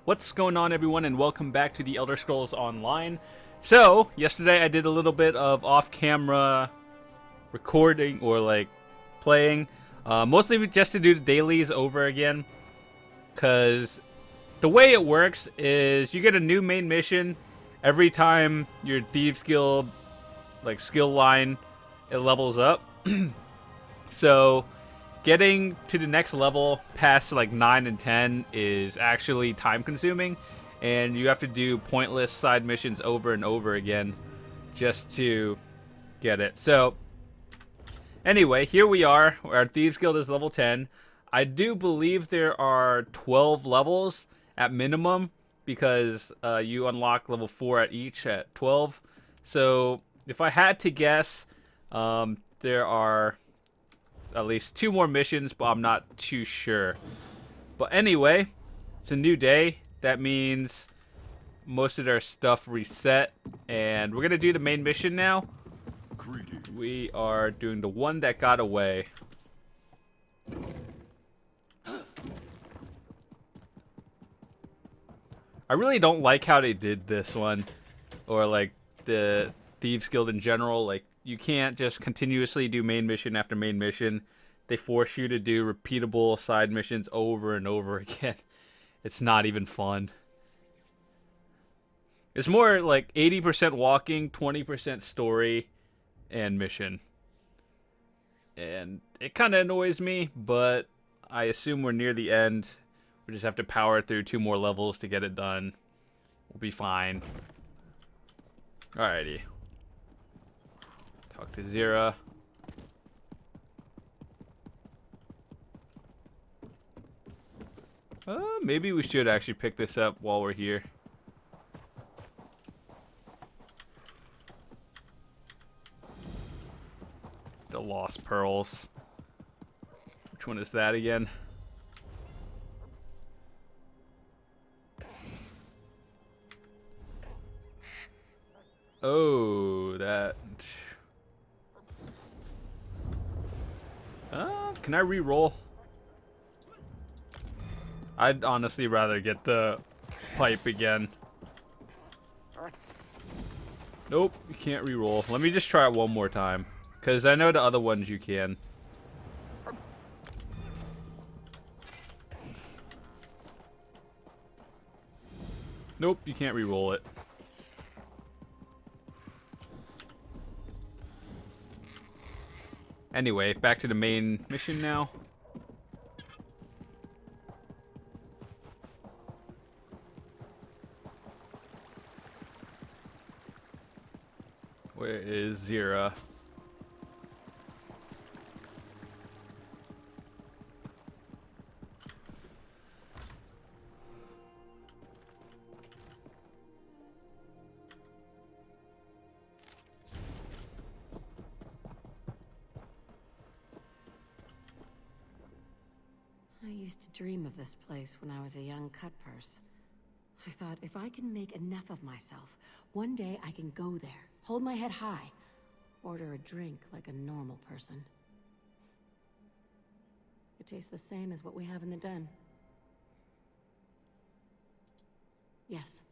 What's going on, everyone, and welcome back to the Elder Scrolls Online. So, yesterday I did a little bit of off-camera recording, or like playing, mostly just to do the dailies over again, because the way it works is you get a new main mission every time your Thieves Guild skill line it levels up. So getting to the next level past 9 and 10 is actually time consuming, and you have to do pointless side missions over and over again just to get it. So anyway, here we are. Our Thieves Guild is level 10. I do believe there are 12 levels at minimum, because you unlock level 4 at each at 12. So if I had to guess, there are at least 2 more missions, but I'm not too sure. But anyway, it's a new day. That means most of their stuff reset, and we're gonna do the main mission now. Greetings. We are doing the one that got away. I really don't like how they did this one, or the Thieves Guild in general. You can't just continuously do main mission after main mission. They force you to do repeatable side missions over and over again. It's not even fun. It's more like 80% walking, 20% story, and mission. And it kind of annoys me, but I assume we're near the end. We just have to power through 2 more levels to get it done. We'll be fine. Alrighty. Talk to Zira. Maybe we should actually pick this up while we're here. The Lost Pearls. Which one is that again? Oh, that... can I re-roll? I'd honestly rather get the pipe again. Nope, you can't re-roll. Let me just try it one more time, because I know the other ones you can. Nope, you can't re-roll it. Anyway, back to the main mission now. Where is Zira? I used to dream of this place when I was a young cutpurse. I thought, if I can make enough of myself, one day I can go there, hold my head high, order a drink like a normal person. It tastes the same as what we have in the den. Yes.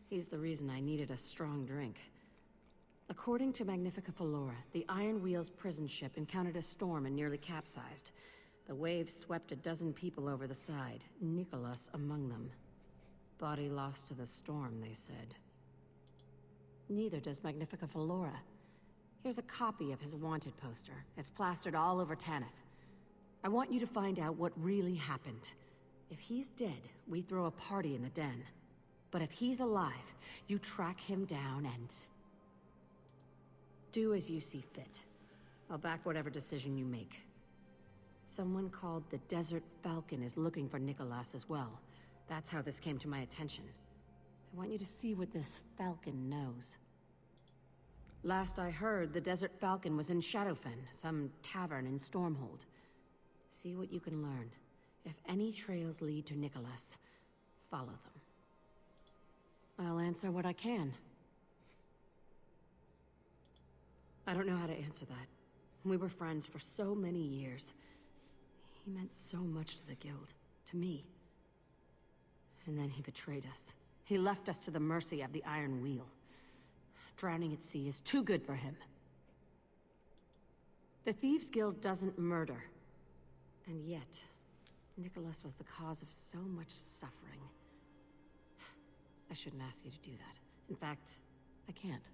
He's the reason I needed a strong drink. According to Magnifica Flora, the Iron Wheel's prison ship encountered a storm and nearly capsized. The waves swept a dozen people over the side, Nicolas among them. Body lost to the storm, they said. Neither does Magnifica Flora. Here's a copy of his wanted poster. It's plastered all over Tanith. I want you to find out what really happened. If he's dead, we throw a party in the den. But if he's alive, you track him down and... do as you see fit. I'll back whatever decision you make. Someone called the Desert Falcon is looking for Nicolas as well. That's how this came to my attention. I want you to see what this Falcon knows. Last I heard, the Desert Falcon was in Shadowfen, some tavern in Stormhold. See what you can learn. If any trails lead to Nicolas, follow them. I'll answer what I can. I don't know how to answer that. We were friends for so many years. He meant so much to the guild, to me. And then he betrayed us. He left us to the mercy of the Iron Wheel. Drowning at sea is too good for him. The Thieves Guild doesn't murder. And yet, Nicolas was the cause of so much suffering. I shouldn't ask you to do that. In fact, I can't.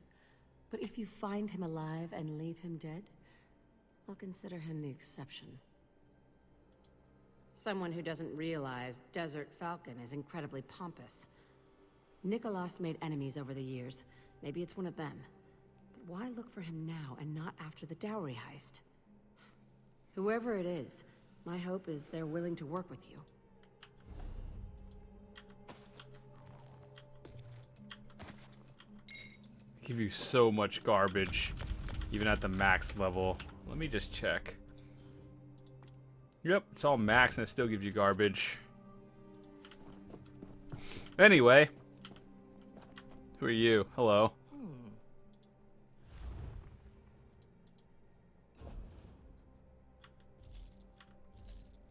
But if you find him alive and leave him dead, I'll consider him the exception. Someone who doesn't realize Desert Falcon is incredibly pompous. Nicolas made enemies over the years. Maybe it's one of them. But why look for him now and not after the dowry heist? Whoever it is, my hope is they're willing to work with you. Give you so much garbage, even at the max level. Let me just check. Yep, it's all max and it still gives you garbage. Anyway. Who are you? Hello.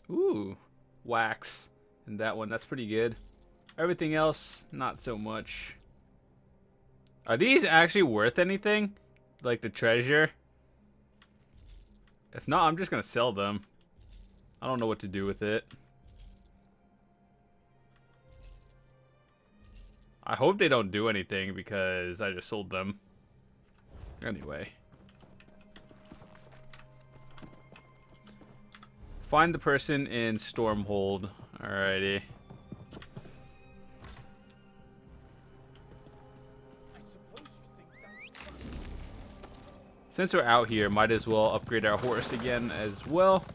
Ooh, wax. And that one, that's pretty good. Everything else, not so much. Are these actually worth anything? Like the treasure? If not, I'm just gonna sell them. I don't know what to do with it. I hope they don't do anything because I just sold them. Anyway. Find the person in Stormhold. Alrighty. Since we're out here, might as well upgrade our horse again as well.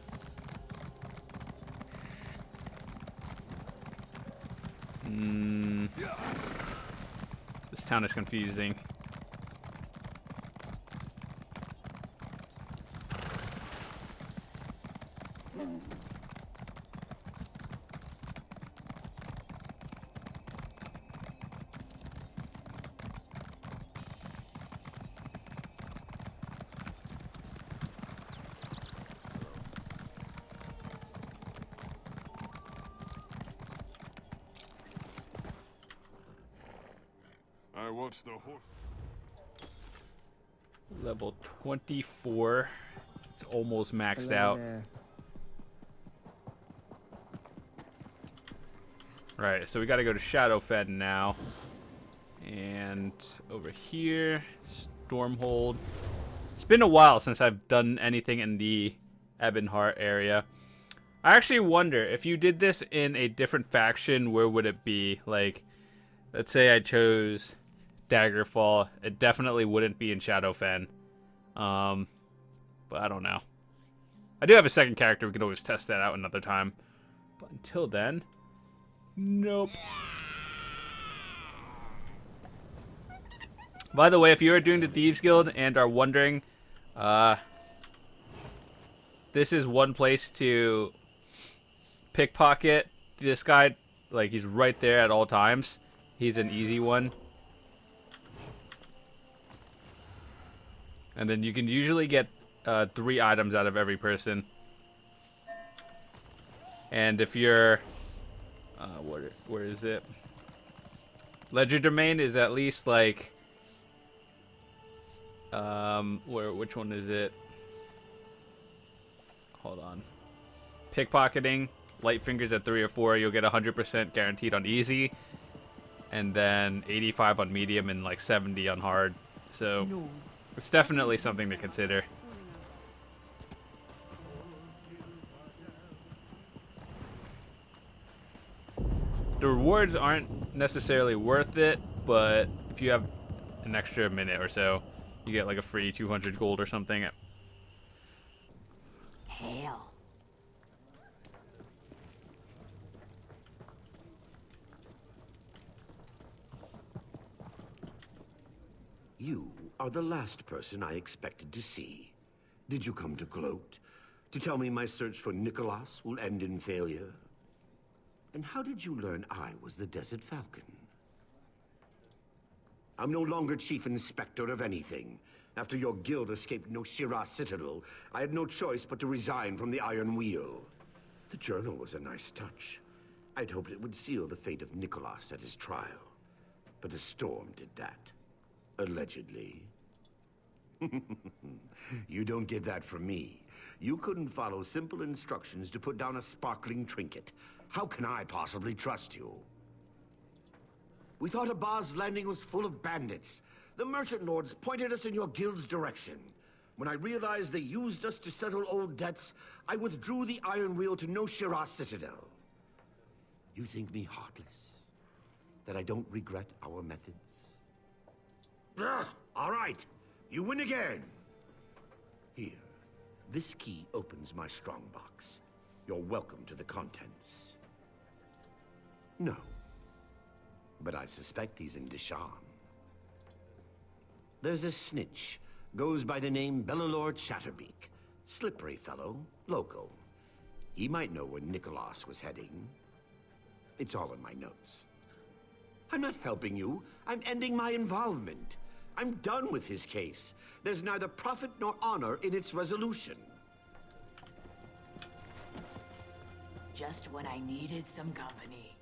This town is confusing. I watched the horse. Level 24. It's almost maxed Hello out. there. Right, so we gotta go to Shadowfen now. And over here, Stormhold. It's been a while since I've done anything in the Ebonheart area. I actually wonder, if you did this in a different faction, where would it be? Like, let's say I chose Daggerfall. It definitely wouldn't be in Shadowfen. But I don't know. I do have a second character. We could always test that out another time. But until then, nope. By the way, if you are doing the Thieves Guild and are wondering, this is one place to pickpocket this guy. Like, he's right there at all times. He's an easy one. And then you can usually get 3 items out of every person. And if you're... where is it? Ledger Domain is at least like... which one is it? Hold on. Pickpocketing. Light Fingers at 3 or 4. You'll get 100% guaranteed on easy. And then 85 on medium and like 70 on hard. So... it's definitely something to consider. The rewards aren't necessarily worth it, but if you have an extra minute or so, you get like a free 200 gold or something. Hail. You are the last person I expected to see. Did you come to gloat? To tell me my search for Nicolas will end in failure? And how did you learn I was the Desert Falcon? I'm no longer Chief Inspector of anything. After your guild escaped Noshira Citadel, I had no choice but to resign from the Iron Wheel. The journal was a nice touch, I'd hoped it would seal the fate of Nicolas at his trial. But a storm did that. Allegedly. You don't get that from me. You couldn't follow simple instructions to put down a sparkling trinket. How can I possibly trust you? We thought Abaz's landing was full of bandits. The merchant lords pointed us in your guild's direction. When I realized they used us to settle old debts, I withdrew the Iron Wheel to No-Shirah Citadel. You think me heartless? That I don't regret our methods? Ugh, all right. You win again. Here, this key opens my strongbox. You're welcome to the contents. No. But I suspect he's in Deshan. There's a snitch. Goes by the name Bellalor Chatterbeak. Slippery fellow, local. He might know where Nicolas was heading. It's all in my notes. I'm not helping you. I'm ending my involvement. I'm done with his case. There's neither profit nor honor in its resolution. Just when I needed some company.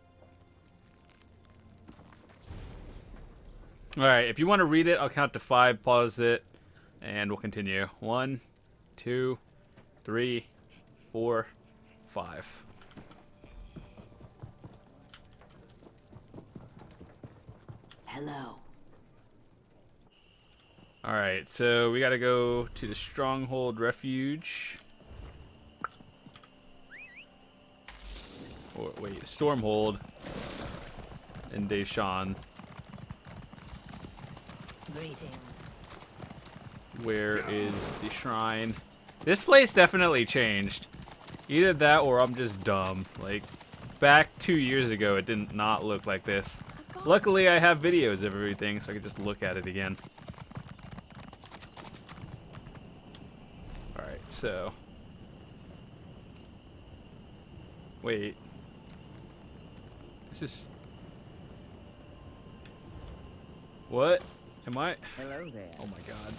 Alright, if you want to read it, I'll count to 5, pause it, and we'll continue. 1, 2, 3, 4, 5. Hello. Alright, so we gotta go to the Stronghold Refuge. Or wait, Stormhold in Deshan. Greetings. Where is the shrine? This place definitely changed. Either that or I'm just dumb. Like, back 2 years ago, it did not look like this. Luckily, I have videos of everything, so I can just look at it again. Alright, so... Wait. This is... What? Am I... Hello there. Oh my god.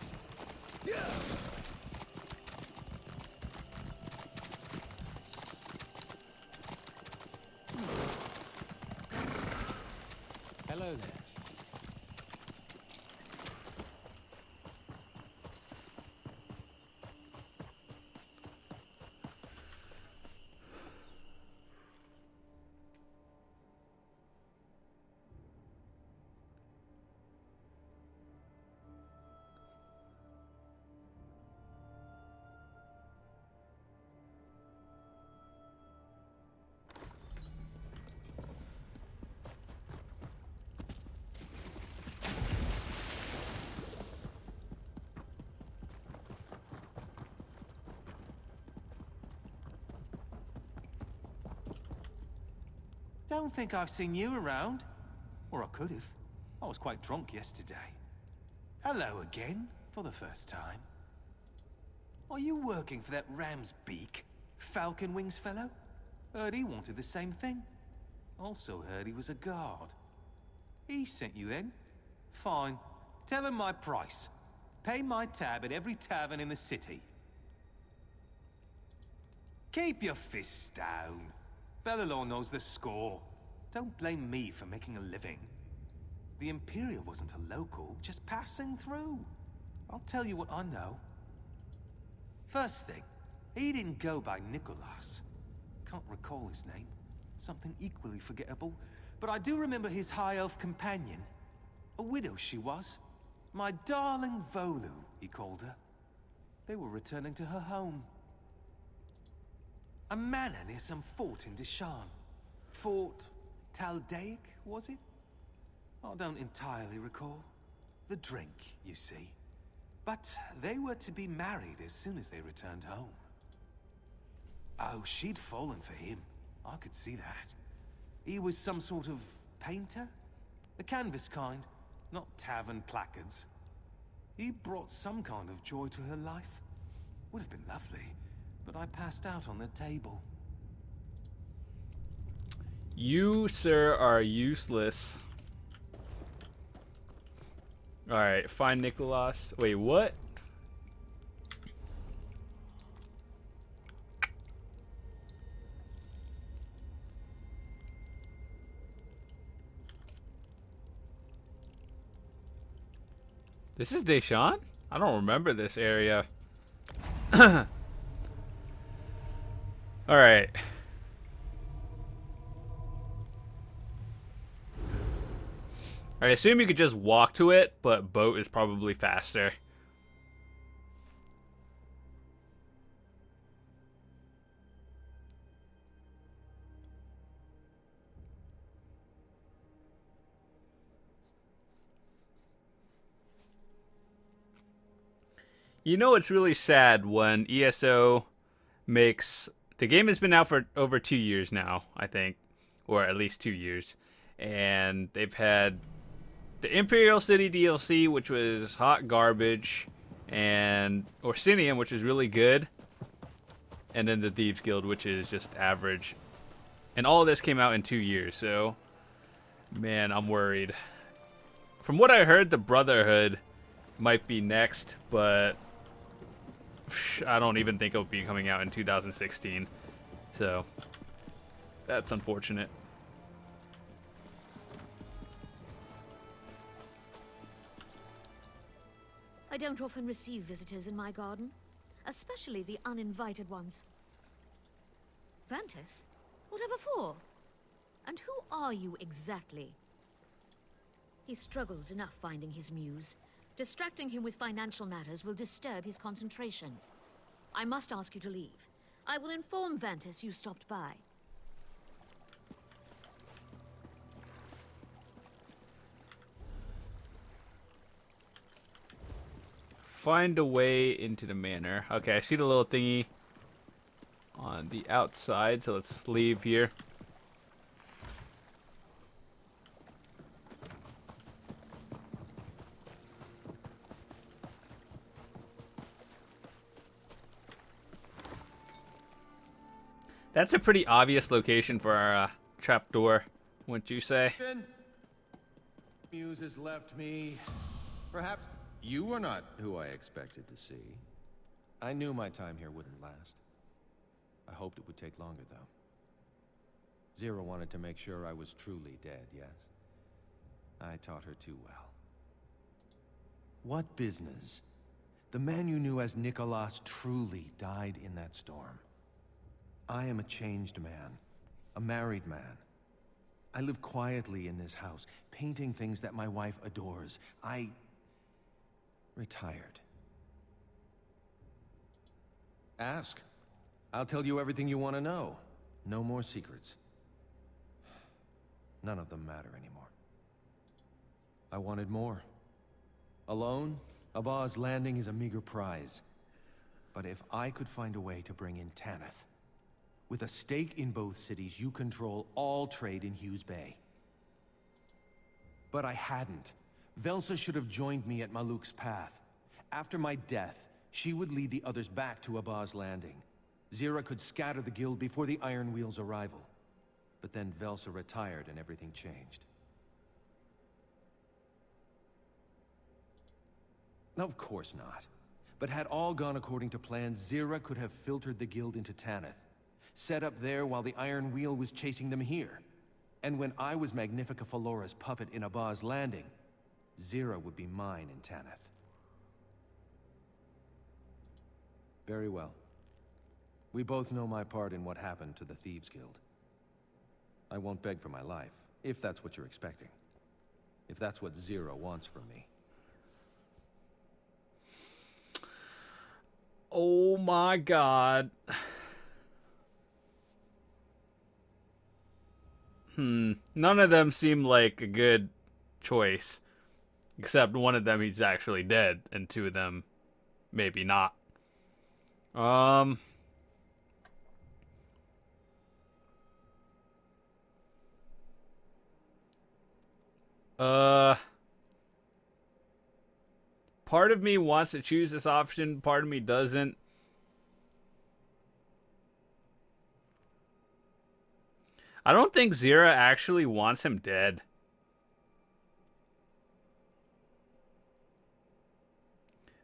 Hello there. Don't think I've seen you around. Or I could have. I was quite drunk yesterday. Hello again, for the first time. Are you working for that ram's beak, falcon wings fellow? Heard he wanted the same thing. Also heard he was a guard. He sent you then? Fine. Tell him my price. Pay my tab at every tavern in the city. Keep your fists down. Bellalor knows the score. Don't blame me for making a living. The Imperial wasn't a local, just passing through. I'll tell you what I know. First thing, he didn't go by Nicolas. Can't recall his name. Something equally forgettable. But I do remember his high elf companion. A widow she was. My darling Volu, he called her. They were returning to her home. A manor near some fort in Deshan. Fort Taldaic, was it? I don't entirely recall. The drink, you see. But they were to be married as soon as they returned home. Oh, she'd fallen for him. I could see that. He was some sort of painter? The canvas kind, not tavern placards. He brought some kind of joy to her life. Would have been lovely. But I passed out on the table. You, sir, are useless. Alright, find Nicolas. Wait, what? This is Deshaun? I don't remember this area. Alright. I assume you could just walk to it, but boat is probably faster. You know it's really sad when ESO makes... The game has been out for over 2 years now, I think. Or at least 2 years. And they've had the Imperial City DLC, which was hot garbage, and Orsinium, which is really good, and then the Thieves Guild, which is just average. And all of this came out in 2 years, so man, I'm worried. From what I heard, the Brotherhood might be next, but I don't even think it'll be coming out in 2016. So that's unfortunate. I don't often receive visitors in my garden, especially the uninvited ones. Vantis? Whatever for? And who are you exactly? He struggles enough finding his muse. Distracting him with financial matters will disturb his concentration. I must ask you to leave. I will inform Vantis you stopped by. Find a way into the manor. Okay, I see the little thingy on the outside, so let's leave here. That's a pretty obvious location for our trapdoor, wouldn't you say? Muse has left me. Perhaps you were not who I expected to see. I knew my time here wouldn't last. I hoped it would take longer, though. Zero wanted to make sure I was truly dead, yes? I taught her too well. What business? The man you knew as Nicolas truly died in that storm. I am a changed man, a married man. I live quietly in this house, painting things that my wife adores. I retired. Ask. I'll tell you everything you want to know. No more secrets. None of them matter anymore. I wanted more. Alone, Abba's landing is a meager prize. But if I could find a way to bring in Tanith, with a stake in both cities, you control all trade in Hews Bay. But I hadn't. Velsa should have joined me at Maluk's path. After my death, she would lead the others back to Abba's landing. Zira could scatter the guild before the Iron Wheel's arrival. But then Velsa retired and everything changed. Of course not. But had all gone according to plan, Zira could have filtered the guild into Tanith. Set up there while the Iron Wheel was chasing them here. And when I was Magnifica Falora's puppet in Abba's landing, Zira would be mine in Tanith. Very well. We both know my part in what happened to the Thieves Guild. I won't beg for my life, if that's what you're expecting. If that's what Zira wants from me. Oh my god. None of them seem like a good choice. Except one of them, he's actually dead, and two of them, maybe not. Part of me wants to choose this option, part of me doesn't. I don't think Zira actually wants him dead.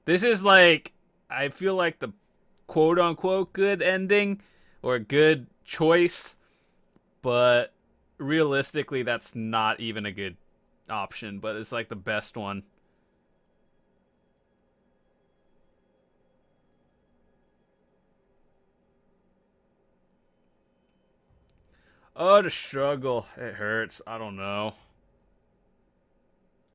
This is like, I feel like the quote-unquote good ending, or good choice, but realistically that's not even a good option, but it's like the best one. Oh, the struggle. It hurts. I don't know.